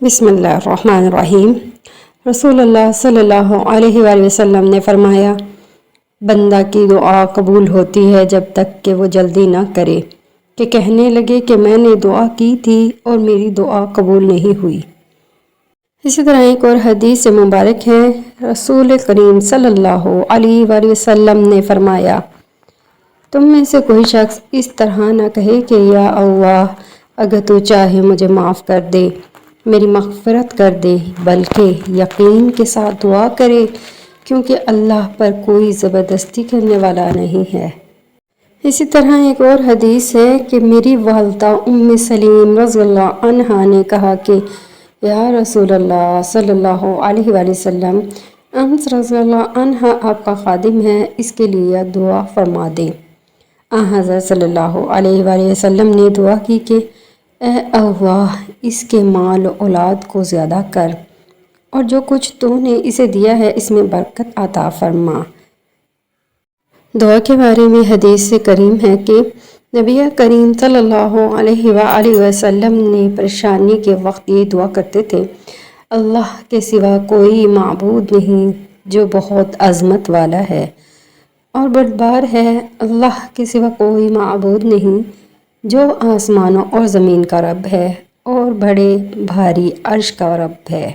بسم اللہ الرحمن الرحیم۔ رسول اللہ صلی اللہ علیہ وآلہ وسلم نے فرمایا، بندہ کی دعا قبول ہوتی ہے جب تک کہ وہ جلدی نہ کرے کہ کہنے لگے کہ میں نے دعا کی تھی اور میری دعا قبول نہیں ہوئی۔ اسی طرح ایک اور حدیث سے مبارک ہے، رسول کریم صلی اللہ علیہ وآلہ وسلم نے فرمایا، تم میں سے کوئی شخص اس طرح نہ کہے کہ یا اللہ اگر تو چاہے مجھے معاف کر دے، میری مغفرت کر دے، بلکہ یقین کے ساتھ دعا کرے کیونکہ اللہ پر کوئی زبردستی کرنے والا نہیں ہے۔ اسی طرح ایک اور حدیث ہے کہ میری والدہ ام سلیم رضی اللہ عنہا نے کہا کہ یا رسول اللہ صلی اللہ علیہ وآلہ وسلم، انس رضی اللہ عنہ آپ کا خادم ہے، اس کے لیے دعا فرما دیں۔ حضرت صلی اللہ علیہ وآلہ وسلم نے دعا کی کہ اے اللہ اس کے مال و اولاد کو زیادہ کر اور جو کچھ تو نے اسے دیا ہے اس میں برکت عطا فرما۔ دعا کے بارے میں حدیث سے کریم ہے کہ نبی کریم صلی اللہ علیہ وآلہ وسلم نے پریشانی کے وقت یہ دعا کرتے تھے، اللہ کے سوا کوئی معبود نہیں جو بہت عظمت والا ہے اور بردبار ہے، اللہ کے سوا کوئی معبود نہیں جو آسمانوں اور زمین کا رب ہے اور بڑے بھاری عرش کا رب ہے۔